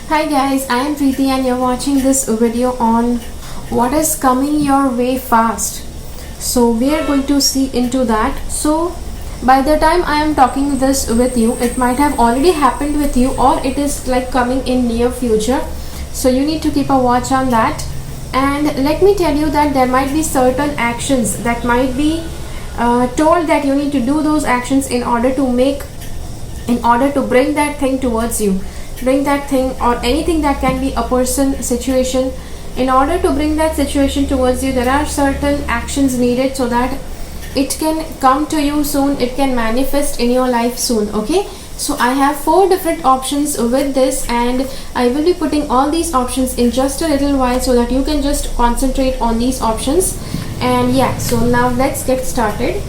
Hi guys, I am Preeti and you're watching this video on what is coming your way fast. So we are going to see into that. So by the time I am talking this with you, it might have already happened with you or it is like coming in near future. So you need to keep a watch on that. And let me tell you that there might be certain actions that might be told that you need to do those actions in order to bring that thing towards you, bring that thing or anything that can be a person, situation. In order to bring that situation towards you, there are certain actions needed so that it can come to you soon, it can manifest in your life soon. Okay, so I have 4 different options with this and I will be putting all these options in just a little while so that you can just concentrate on these options. And yeah, so now let's get started.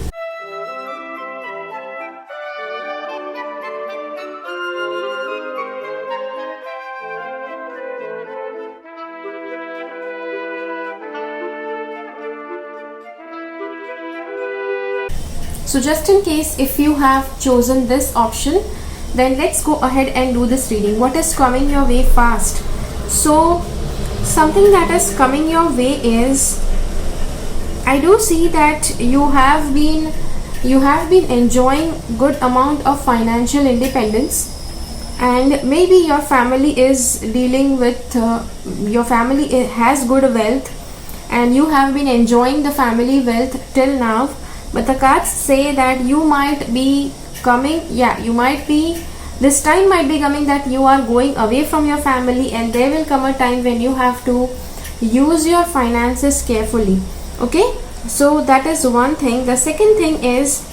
So just in case if you have chosen this option, then let's go ahead and do this reading. What is coming your way fast? So something that is coming your way is, I do see that you have been enjoying good amount of financial independence, and maybe your family is dealing with your family has good wealth and you have been enjoying the family wealth till now. But the cards say that you might be coming, this time might be coming that you are going away from your family and there will come a time when you have to use your finances carefully. Okay, so that is one thing. The second thing is,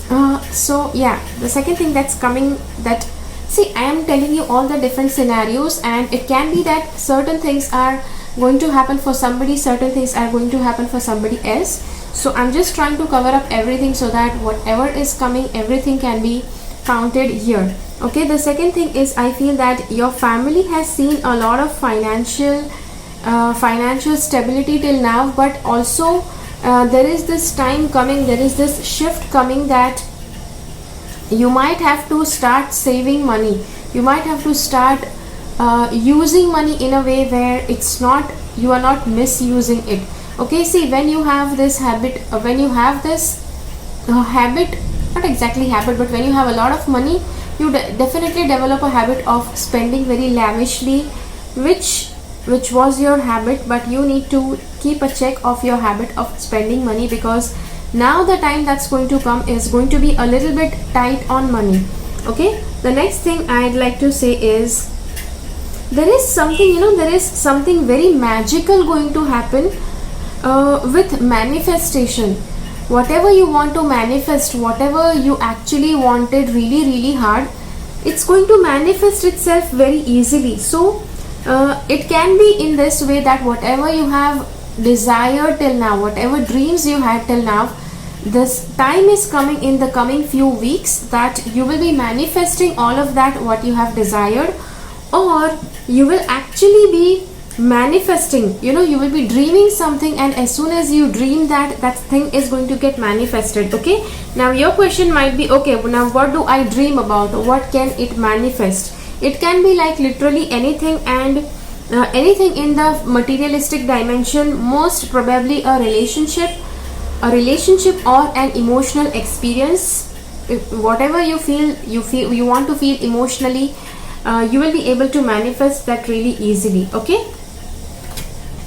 the second thing that's coming, that see, I am telling you all the different scenarios and it can be that certain things are going to happen for somebody, certain things are going to happen for somebody else. So I'm just trying to cover up everything so that whatever is coming, everything can be counted here. Okay, the second thing is, I feel that your family has seen a lot of financial stability till now, but also there is this time coming, there is this shift coming that you might have to start saving money. You might have to start using money in a way where it's not, you are not misusing it. Okay, see, when you have this habit, not exactly habit, but when you have a lot of money, you definitely develop a habit of spending very lavishly, which was your habit, but you need to keep a check of your habit of spending money, because now the time that's going to come is going to be a little bit tight on money. Okay, the next thing I'd like to say is, there is something very magical going to happen with manifestation. Whatever you want to manifest, whatever you actually wanted really hard, it's going to manifest itself very easily. So it can be in this way that whatever you have desired till now, whatever dreams you had till now, this time is coming in the coming few weeks that you will be manifesting all of that what you have desired, or you will actually be manifesting, you will be dreaming something, and as soon as you dream that thing is going to get manifested. Okay, now your question might be, okay, now what do I dream about? What can it manifest? It can be like literally anything, and anything in the materialistic dimension, most probably a relationship or an emotional experience. Whatever you want to feel emotionally, you will be able to manifest that really easily. Okay,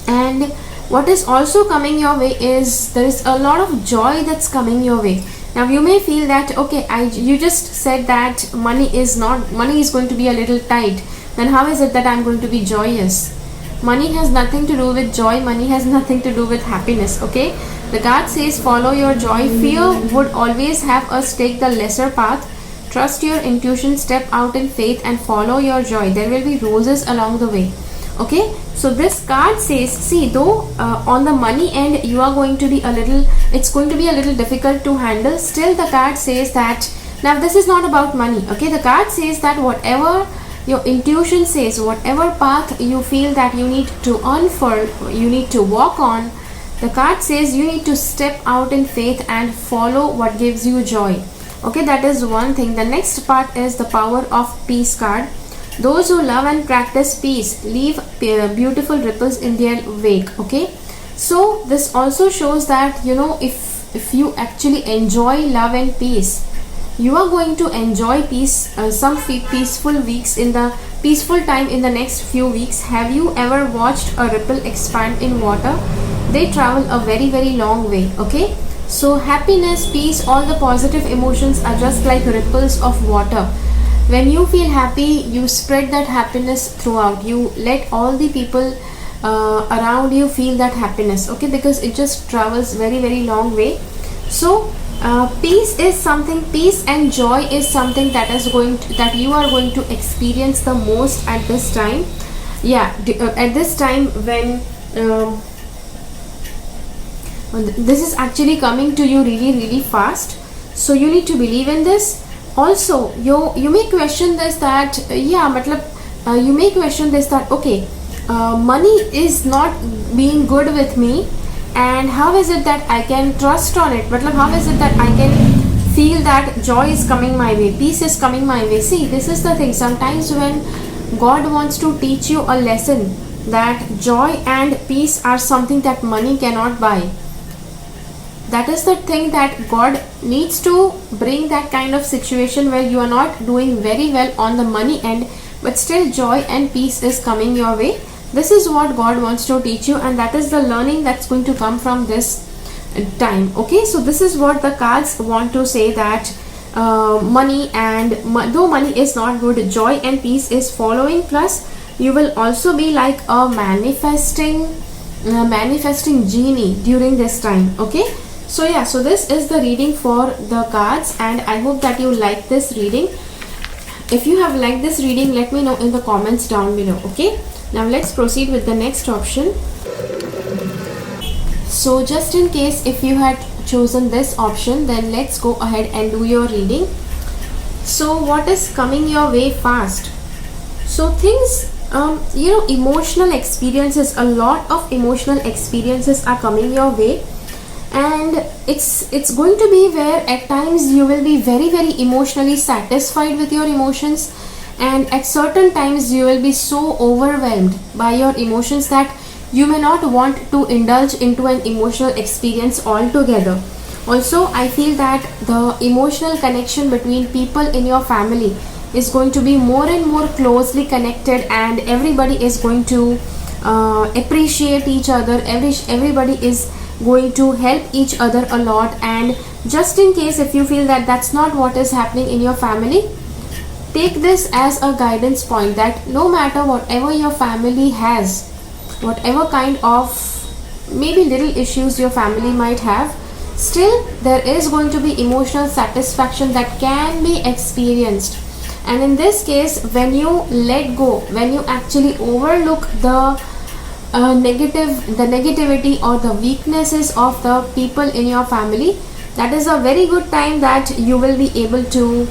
and what is also coming your way is, there is a lot of joy that's coming your way. Now you may feel that, okay, you just said that money is going to be a little tight, then how is it that I'm going to be joyous? Money has nothing to do with joy, money has nothing to do with happiness. Okay, the card says, follow your joy. Fear would always have us take the lesser path. Trust your intuition, step out in faith and follow your joy. There will be roses along the way. Okay, so this card says, see, though on the money end you are going to be it's going to be a little difficult to handle, still the card says that, now this is not about money. Okay, the card says that whatever your intuition says, whatever path you feel that you need to unfurl, you need to walk on, the card says you need to step out in faith and follow what gives you joy. Okay, that is one thing. The next part is the power of peace card. Those who love and practice peace leave beautiful ripples in their wake. Okay, so this also shows that, you know, if you actually enjoy love and peace, you are going to enjoy peace, some peaceful weeks in the peaceful time in the next few weeks. Have you ever watched a ripple expand in water? They travel a very long way. Okay, so happiness, peace, all the positive emotions are just like ripples of water. When you feel happy, you spread that happiness throughout. You let all the people around you feel that happiness. Okay, because it just travels very long way. So peace is something, peace and joy is something that is going to, that you are going to experience the most at this time. Yeah, at this time when this is actually coming to you really fast. So you need to believe in this. Also, you may question this, that you may question this, that okay, money is not being good with me, and how is it that I can trust on it? How is it that I can feel that joy is coming my way, peace is coming my way? See, this is the thing. Sometimes when God wants to teach you a lesson that joy and peace are something that money cannot buy, that is the thing, that God needs to bring that kind of situation where you are not doing very well on the money end, but still joy and peace is coming your way. This is what God wants to teach you, and that is the learning that's going to come from this time. Okay, so this is what the cards want to say, that money and though money is not good, joy and peace is following. Plus you will also be like a manifesting genie during this time. Okay, so yeah, so this is the reading for the cards, and I hope that you like this reading. If you have liked this reading, let me know in the comments down below. Okay, now let's proceed with the next option. So just in case if you had chosen this option, then let's go ahead and do your reading. So what is coming your way fast? So things, emotional experiences, a lot of emotional experiences are coming your way, and it's going to be where at times you will be very emotionally satisfied with your emotions, and at certain times you will be so overwhelmed by your emotions that you may not want to indulge into an emotional experience altogether. Also, I feel that the emotional connection between people in your family is going to be more and more closely connected, and everybody is going to appreciate each other. Everybody is going to help each other a lot. And just in case if you feel that that's not what is happening in your family, take this as a guidance point, that no matter whatever your family has, whatever kind of maybe little issues your family might have, still there is going to be emotional satisfaction that can be experienced. And in this case, when you let go, when you actually overlook the negativity or the weaknesses of the people in your family, that is a very good time that you will be able to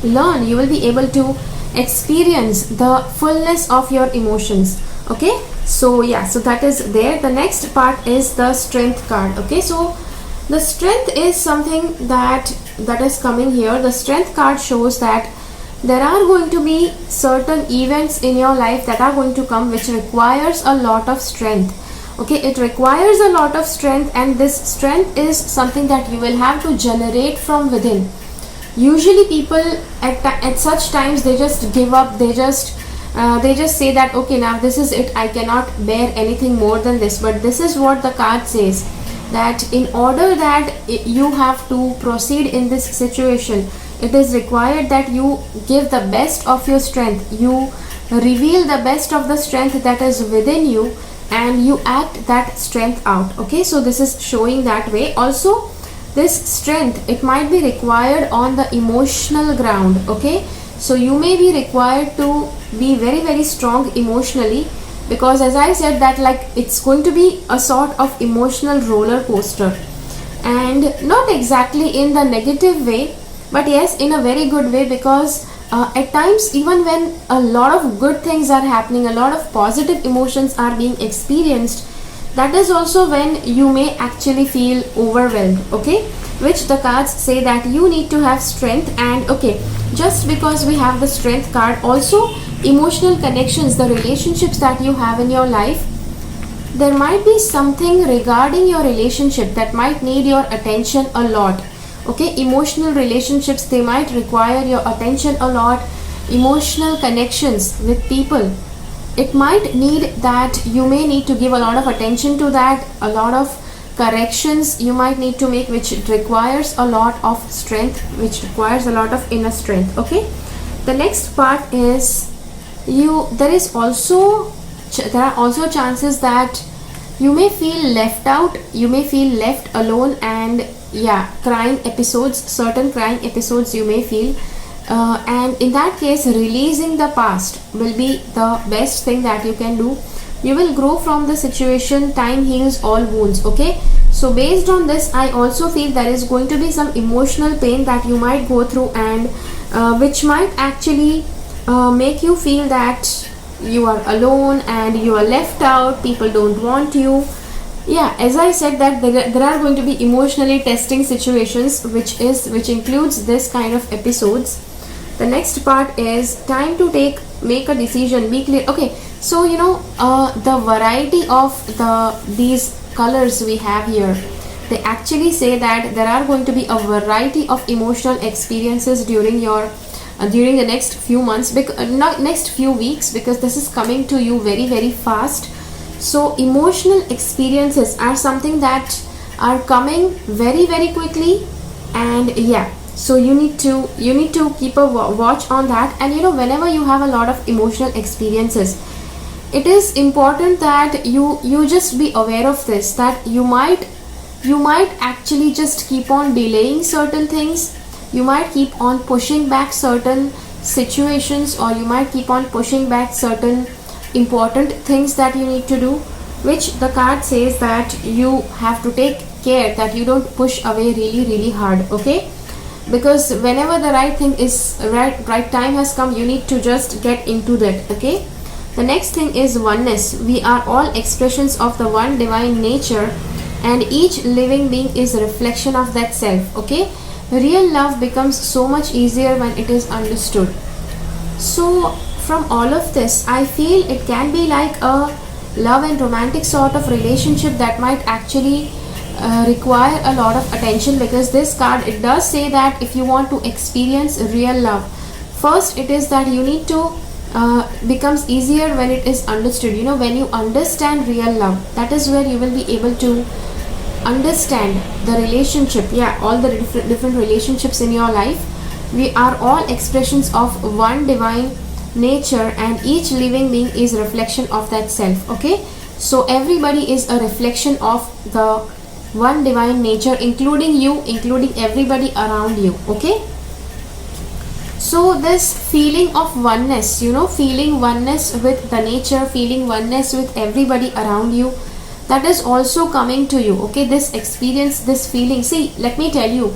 learn, you will be able to experience the fullness of your emotions. Okay, so yeah, so that is there. The next part is the strength card. Okay, so the strength is something that is coming here. The strength card shows that there are going to be certain events in your life that are going to come which requires a lot of strength. Okay, it requires a lot of strength, and this strength is something that you will have to generate from within. Usually people at such times, they just give up, they just say that okay, now this is it, I cannot bear anything more than this. But this is what the card says, that in order that you have to proceed in this situation, it is required that you give the best of your strength, you reveal the best of the strength that is within you, and you act that strength out. Okay, so this is showing that way. Also, this strength, it might be required on the emotional ground. Okay, so you may be required to be very strong emotionally, because as I said that, like, it's going to be a sort of emotional roller coaster, and not exactly in the negative way, but yes, in a very good way, because at times, even when a lot of good things are happening, a lot of positive emotions are being experienced, that is also when you may actually feel overwhelmed, okay, which the cards say that you need to have strength. And okay, just because we have the strength card, also emotional connections, the relationships that you have in your life, there might be something regarding your relationship that might need your attention a lot, okay. Emotional relationships, they might require your attention a lot. Emotional connections with people, it might need that you may need to give a lot of attention to that. A lot of corrections you might need to make, which requires a lot of strength, which requires a lot of inner strength, okay. The next part is there are also chances that you may feel left out, you may feel left alone, and yeah, crying episodes, certain crying episodes you may feel. And in that case, releasing the past will be the best thing that you can do. You will grow from the situation. Time heals all wounds, okay. So based on this, I also feel there is going to be some emotional pain that you might go through, and which might actually make you feel that you are alone and you are left out, people don't want you. Yeah, as I said, that there are going to be emotionally testing situations, which includes this kind of episodes. The next part is time to make a decision, be clear, okay. So the variety of these colors we have here, they actually say that there are going to be a variety of emotional experiences during the next few months, not next few weeks, because this is coming to you very, very fast. So emotional experiences are something that are coming very, very quickly, and yeah, so you need to keep a watch on that. And whenever you have a lot of emotional experiences, it is important that you just be aware of this, that you might actually just keep on delaying certain things, you might keep on pushing back certain situations, or you might keep on pushing back certain important things that you need to do, which the card says that you have to take care that you don't push away really, really hard, okay. Because whenever the right thing is right time has come, you need to just get into that, okay. The next thing is oneness. We are all expressions of the one divine nature, and each living being is a reflection of that self, okay. Real love becomes so much easier when it is understood. So from all of this, I feel it can be like a love and romantic sort of relationship that might actually require a lot of attention, because this card, it does say that if you want to experience real love, first it is that you need to becomes easier when it is understood. When you understand real love, that is where you will be able to understand the relationship, yeah, all the different relationships in your life. We are all expressions of one divine nature, and each living being is a reflection of that self, okay. So everybody is a reflection of the one divine nature, including you, including everybody around you, okay. So this feeling of oneness, feeling oneness with the nature, feeling oneness with everybody around you, that is also coming to you, okay. This experience, this feeling, see, let me tell you,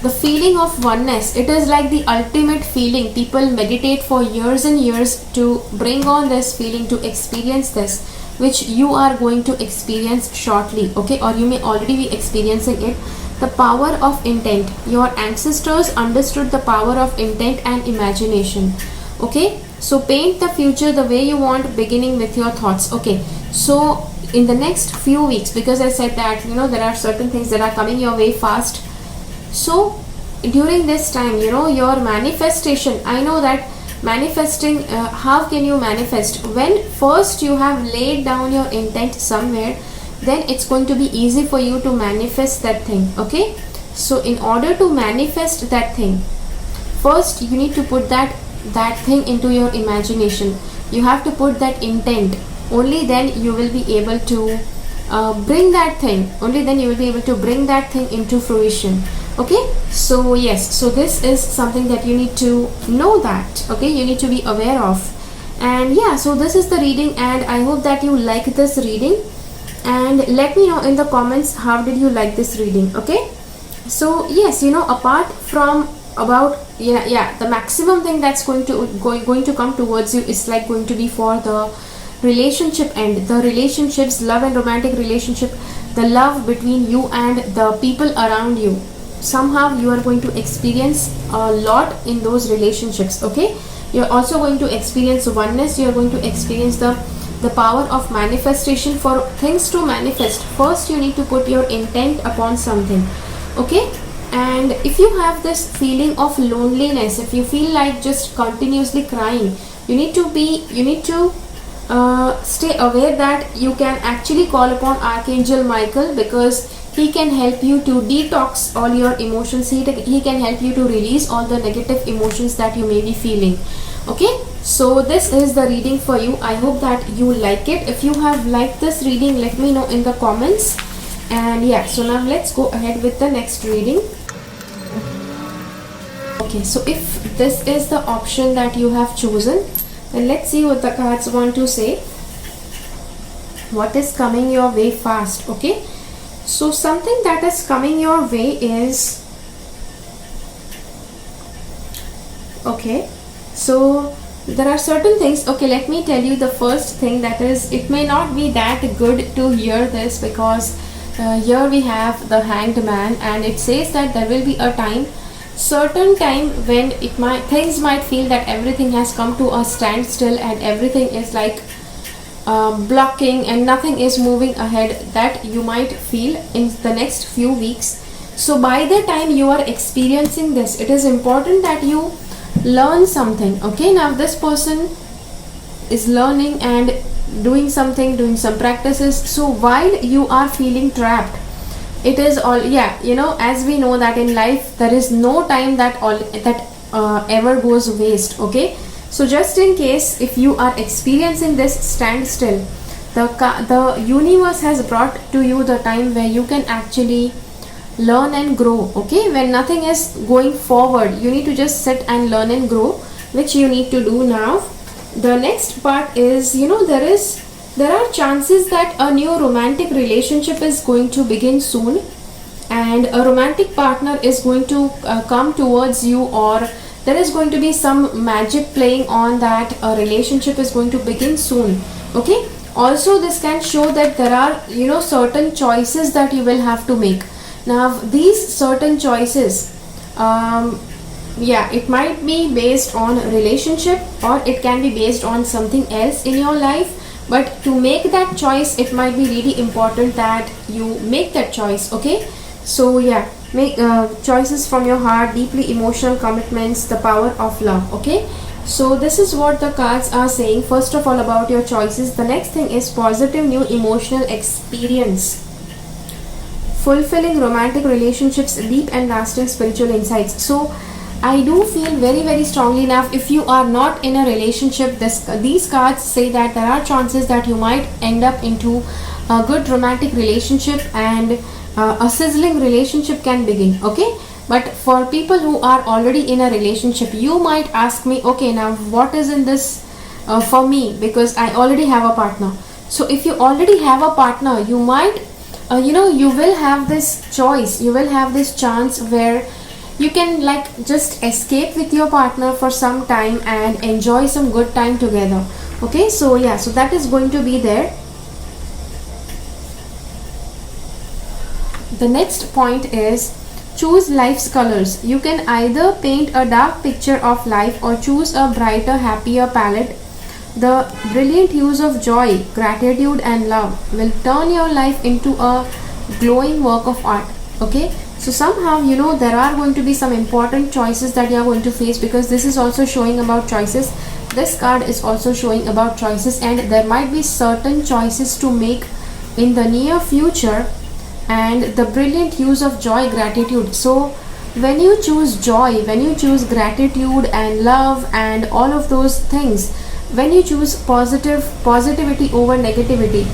the feeling of oneness, it is like the ultimate feeling. People meditate for years and years to bring on this feeling, to experience this, which you are going to experience shortly, okay, or you may already be experiencing it. The power of intent. Your ancestors understood the power of intent and imagination, okay. So paint the future the way you want, beginning with your thoughts, okay. So in the next few weeks, because I said that there are certain things that are coming your way fast, so during this time, your manifestation, I know that manifesting, how can you manifest? When first you have laid down your intent somewhere, then it's going to be easy for you to manifest that thing, okay. So in order to manifest that thing, first you need to put that thing into your imagination. You have to put that intent. Only then you will be able to bring that thing, only then you will be able to bring that thing into fruition, okay. So yes, so this is something that you need to know that, okay, you need to be aware of. And yeah, so this is the reading, and I hope that you like this reading, and let me know in the comments how did you like this reading, okay. So yes, apart from about the maximum thing that's going to come towards you is like going to be for the relationship end, the relationships, love and romantic relationship, the love between you and the people around you, somehow you are going to experience a lot in those relationships. Okay, you're also going to experience oneness. You're going to experience the power of manifestation. For things to manifest, first you need to put your intent upon something. Okay, and if you have this feeling of loneliness, if you feel like just continuously crying, you need to stay aware that you can actually call upon Archangel Michael, because he can help you to detox all your emotions. He can help you to release all the negative emotions that you may be feeling. Okay, so this is the reading for you. I hope that you like it. If you have liked this reading, let me know in the comments. And yeah, so now let's go ahead with the next reading. Okay, so if this is the option that you have chosen, then let's see what the cards want to say. What is coming your way fast? Okay, so something that is coming your way is, okay, so there are certain things. Okay, let me tell you the first thing, that is, it may not be that good to hear this, because here we have the Hanged Man, and it says that there will be a time, certain time, when things might feel that everything has come to a standstill and everything is like blocking and nothing is moving ahead, that you might feel in the next few weeks. So by the time you are experiencing this, it is important that you learn something. Okay, now this person is learning and doing some practices. So while you are feeling trapped, it is all, yeah, as we know that in life there is no time that ever goes waste. Okay, so just in case if you are experiencing this standstill, the universe has brought to you the time where you can actually learn and grow. Okay, when nothing is going forward, you need to just sit and learn and grow, which you need to do now. The next part is, there are chances that a new romantic relationship is going to begin soon, and a romantic partner is going to come towards you, or there is going to be some magic playing on that a relationship is going to begin soon. Okay, also this can show that there are certain choices that you will have to make. Now these certain choices, it might be based on a relationship, or it can be based on something else in your life. But to make that choice, it might be really important that you make that choice. Okay, so yeah, make choices from your heart, deeply emotional commitments, the power of love. Okay, so this is what the cards are saying, first of all, about your choices. The next thing is positive new emotional experience, fulfilling romantic relationships, deep and lasting spiritual insights. So I do feel very, very strongly now, if you are not in a relationship, these cards say that there are chances that you might end up into a good romantic relationship, and a sizzling relationship can begin. Okay, but for people who are already in a relationship, you might ask me, okay, now what is in this for me, because I already have a partner. So if you already have a partner, you might you will have this choice, you will have this chance where you can just escape with your partner for some time and enjoy some good time together. Okay, so yeah, so that is going to be there. The next point is choose life's colors. You can either paint a dark picture of life or choose a brighter, happier palette. The brilliant use of joy, gratitude and love will turn your life into a glowing work of art. Okay, so somehow there are going to be some important choices that you are going to face, because this is also showing about choices. This card is also showing about choices, and there might be certain choices to make in the near future. And the brilliant use of joy, gratitude. So when you choose joy, when you choose gratitude and love and all of those things, when you choose positivity over negativity,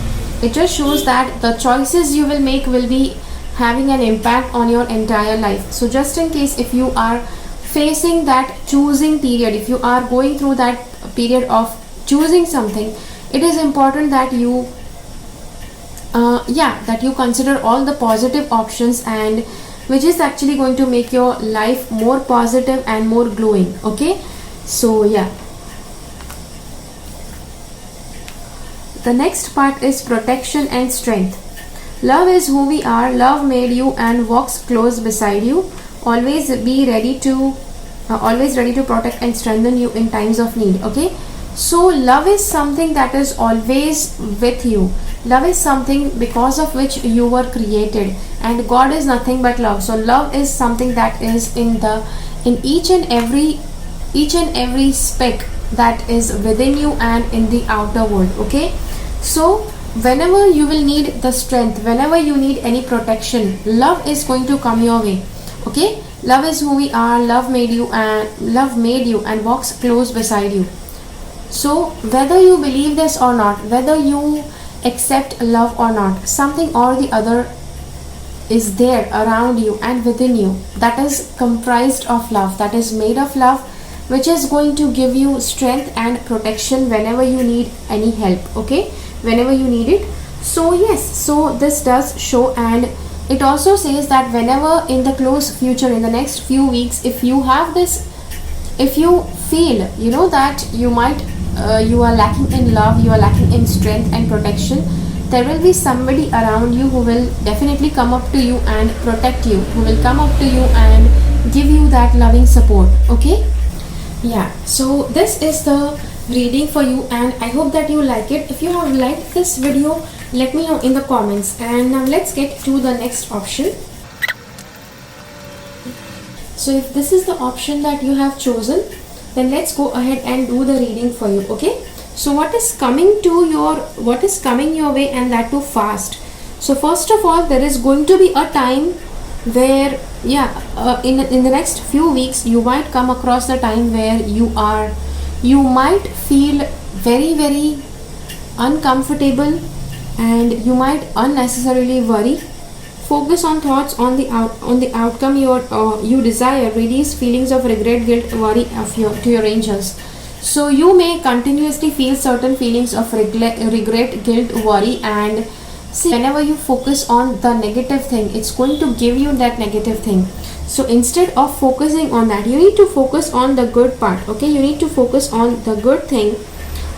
it just shows that the choices you will make will be having an impact on your entire life. So just in case if you are facing that choosing period, if you are going through that period of choosing something, it is important that you that you consider all the positive options, and which is actually going to make your life more positive and more glowing. Okay, so yeah. the next part is protection and strength. Love is who we are. Love made you and walks close beside you. Always be ready to always ready to protect and strengthen you in times of need. Okay, so love is something that is always with you. Love is something because of which you were created, and God is nothing but love. So love is something that is in each and every speck that is within you and in the outer world. Okay, so whenever you will need the strength, whenever you need any protection, love is going to come your way. Okay, love is who we are. Love made you and walks close beside you. So whether you believe this or not, whether you accept love or not, something or the other is there around you and within you that is comprised of love, that is made of love, which is going to give you strength and protection whenever you need any help. Okay, whenever you need it. So yes, so this does show, and it also says that whenever in the close future, in the next few weeks, if you have this, if you feel that you are lacking in love, you are lacking in strength and protection, there will be somebody around you who will definitely come up to you and protect you, who will come up to you and give you that loving support. Okay, yeah, so this is the reading for you, and I hope that you like it. If you have liked this video, let me know in the comments. And now let's get to the next option. So if this is the option that you have chosen, then let's go ahead and do the reading for you. Okay, so what is coming your way, and that too fast. So first of all, there is going to be a time where in the next few weeks you might come across the time where you might feel very, very uncomfortable, and you might unnecessarily worry. Focus on thoughts on the outcome you desire. Release feelings of regret, guilt, worry to your angels. So you may continuously feel certain feelings of regret, guilt, worry, and see, whenever you focus on the negative thing, it's going to give you that negative thing. So instead of focusing on that, you need to focus on the good part. Okay, you need to focus on the good thing,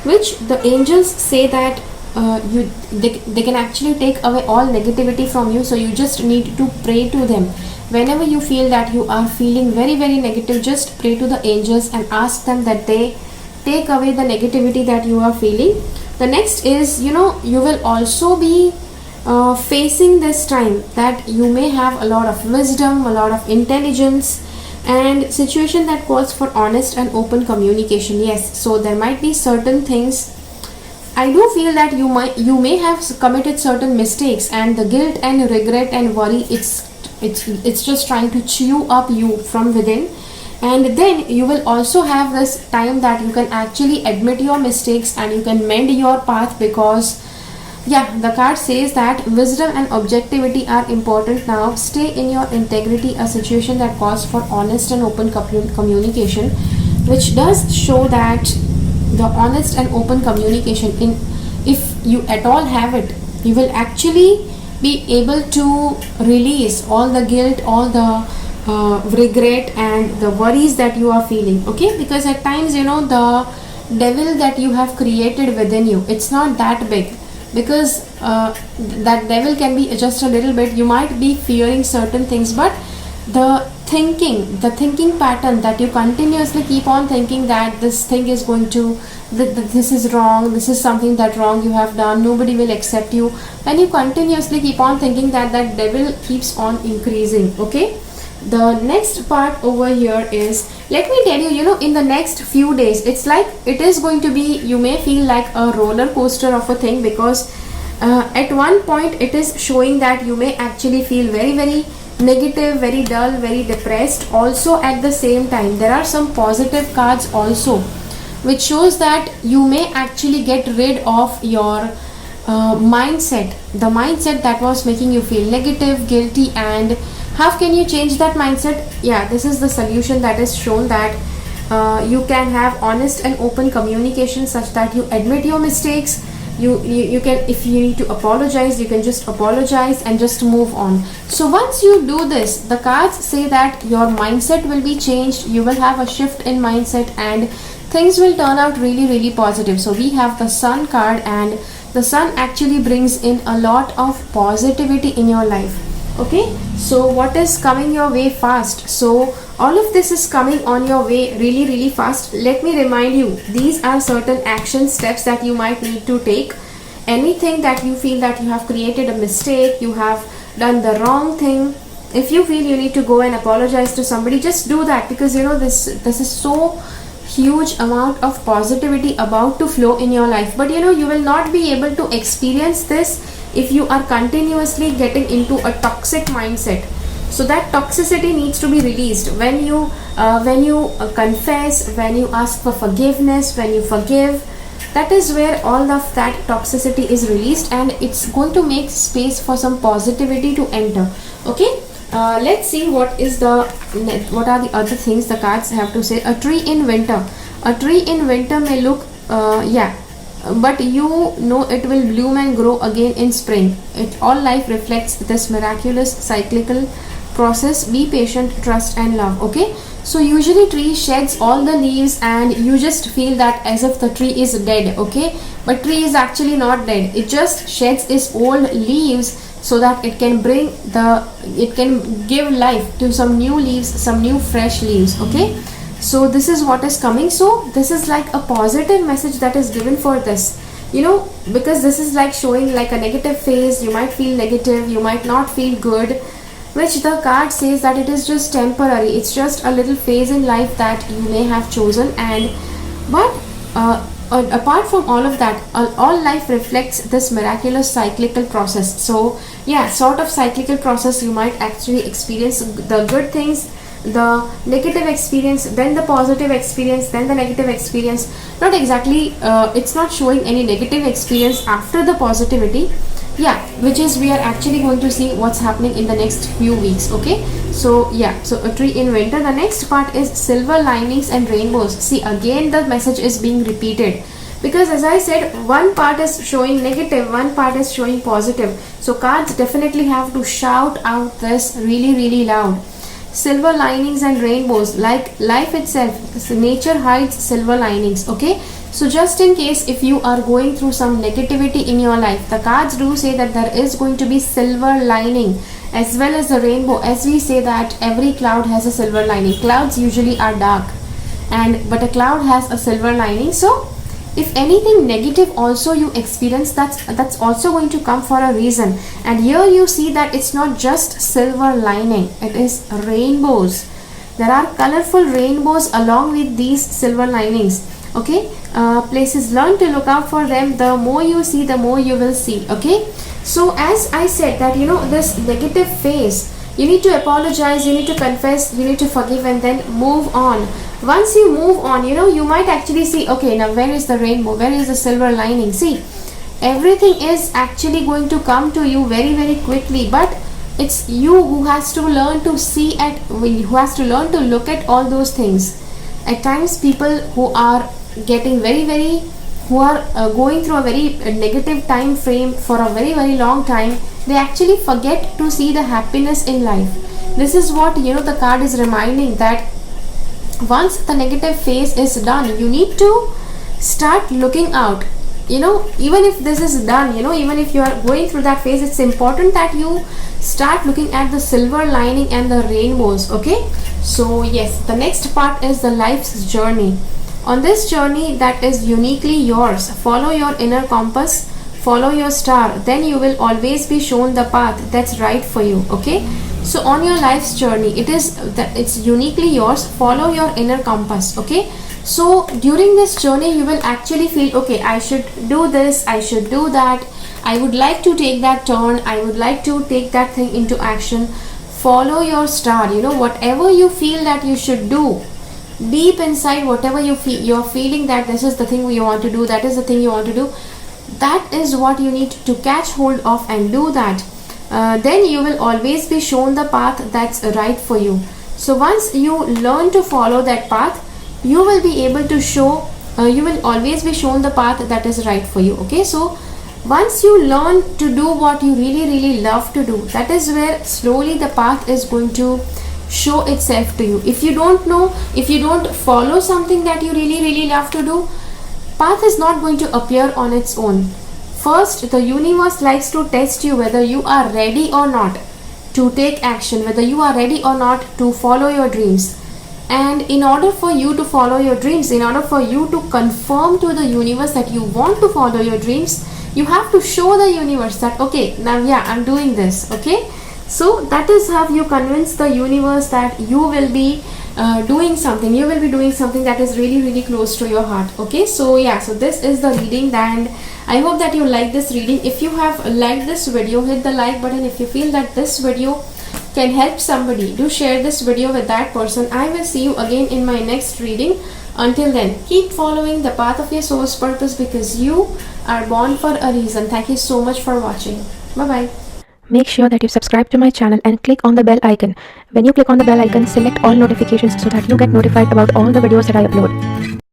which the angels say that they can actually take away all negativity from you. So you just need to pray to them. Whenever you feel that you are feeling very, very negative, just pray to the angels and ask them that they take away the negativity that you are feeling. The next is, you will also be facing this time that you may have a lot of wisdom, a lot of intelligence, and situation that calls for honest and open communication. Yes, so there might be certain things. I do feel that you may have committed certain mistakes, and the guilt and regret and worry, it's just trying to chew up you from within. And then you will also have this time that you can actually admit your mistakes and you can mend your path, because the card says that wisdom and objectivity are important now. Stay in your integrity, a situation that calls for honest and open communication, which does show that the honest and open communication, if you at all have it, you will actually be able to release all the guilt, all the regret and the worries that you are feeling. Okay, because at times the devil that you have created within you, it's not that big, because that devil can be just a little bit. You might be fearing certain things, but the thinking pattern that you continuously keep on thinking that this thing is going to, this is wrong, this is something that wrong you have done, nobody will accept you, and you continuously keep on thinking that devil keeps on increasing. Okay, the next part over here is, let me tell you, in the next few days, it's like it is going to be, you may feel like a roller coaster of a thing, because at one point it is showing that you may actually feel very, very negative, very dull, very depressed. Also at the same time, there are some positive cards also, which shows that you may actually get rid of your mindset, the mindset that was making you feel negative, guilty. And how can you change that mindset? This is the solution that is shown, that you can have honest and open communication, such that you admit your mistakes. You can, if you need to apologize, you can just apologize and just move on. So once you do this, the cards say that your mindset will be changed, you will have a shift in mindset, and things will turn out really, really positive. So we have the Sun card, and the sun actually brings in a lot of positivity in your life. Okay, so what is coming your way fast? So all of this is coming on your way really fast. Let me remind you, these are certain action steps that you might need to take. Anything that you feel that you have created a mistake, you have done the wrong thing, if you feel you need to go and apologize to somebody, just do that, because this is so huge amount of positivity about to flow in your life. But you will not be able to experience this if you are continuously getting into a toxic mindset. So that toxicity needs to be released when you confess, when you ask for forgiveness, when you forgive. That is where all of that toxicity is released, and it's going to make space for some positivity to enter. Okay, let's see what are the other things the cards have to say. A tree in winter. A tree in winter may look but it will bloom and grow again in spring. All life reflects this miraculous cyclical process. Be patient, trust and love. Okay, so usually tree sheds all the leaves and you just feel that as if the tree is dead. Okay, but tree is actually not dead. It just sheds its old leaves so that it can give life to some new leaves, some new fresh leaves. Okay, so this is what is coming. So this is like a positive message that is given for this, because this is like showing like a negative phase. You might feel negative, you might not feel good, which the card says that it is just temporary. It's just a little phase in life that you may have chosen. But apart from all of that, all life reflects this miraculous cyclical process. So yeah, sort of cyclical process. You might actually experience the good things, the negative experience, then the positive experience, then the negative experience. Not exactly, it's not showing any negative experience after the positivity. Yeah, which is we are actually going to see what's happening in the next few weeks. Okay, so yeah, so a tree in winter. The next part is silver linings and rainbows. See, again the message is being repeated, because as I said, one part is showing negative, one part is showing positive. So cards definitely have to shout out this really loud. Silver linings and rainbows, like life itself. So nature hides silver linings. Okay, so just in case if you are going through some negativity in your life, the cards do say that there is going to be silver lining as well as a rainbow. As we say that every cloud has a silver lining. Clouds usually are dark, but a cloud has a silver lining. So if anything negative also you experience, that's also going to come for a reason. And here you see that it's not just silver lining, it is rainbows. There are colorful rainbows along with these silver linings. Okay, places, learn to look out for them. The more you see, the more you will see. Okay, so as I said that this negative phase, you need to apologize, you need to confess, you need to forgive, and then move on. Once you move on, you might actually see, okay, now where is the rainbow, where is the silver lining? See, everything is actually going to come to you very quickly, but it's you who has to learn to who has to learn to look at all those things. At times people who are getting who are going through a very negative time frame for a very long time, they actually forget to see the happiness in life. This is what the card is reminding, that once the negative phase is done, you need to start looking out. Even if this is done, even if you are going through that phase, it's important that you start looking at the silver lining and the rainbows. Okay, so yes, the next part is the life's journey. On this journey that is uniquely yours, follow your inner compass, follow your star, then you will always be shown the path that's right for you. Okay, so on your life's journey, it's uniquely yours. Follow your inner compass. Okay, so during this journey you will actually feel, okay, I should do this, I should do that, I would like to take that turn, I would like to take that thing into action. Follow your star. Whatever you feel that you should do, deep inside, whatever you're feeling that this is the thing you want to do, that is the thing you want to do, that is what you need to catch hold of and do that. Then you will always be shown the path that's right for you. So once you learn to follow that path, you will be able to you will always be shown the path that is right for you. Okay, so once you learn to do what you really love to do, that is where slowly the path is going to show itself to you. If you don't follow something that you really love to do, path is not going to appear on its own. first, the universe likes to test you whether you are ready or not to take action, whether you are ready or not to follow your dreams. And in order for you to follow your dreams, in order for you to confirm to the universe that you want to follow your dreams, you have to show the universe that, okay, now yeah, I'm doing this. Okay, so that is how you convince the universe that you will be doing something, you will be doing something that is really, really close to your heart. Okay, so yeah, so this is the reading, and I hope that you like this reading. If you have liked this video, hit the like button. If you feel that this video can help somebody, do share this video with that person. I will see you again in my next reading. Until then, keep following the path of your soul's purpose, because you are born for a reason. Thank you so much for watching. Bye bye. Make sure that you subscribe to my channel and click on the bell icon. When you click on the bell icon, select all notifications so that you get notified about all the videos that I upload.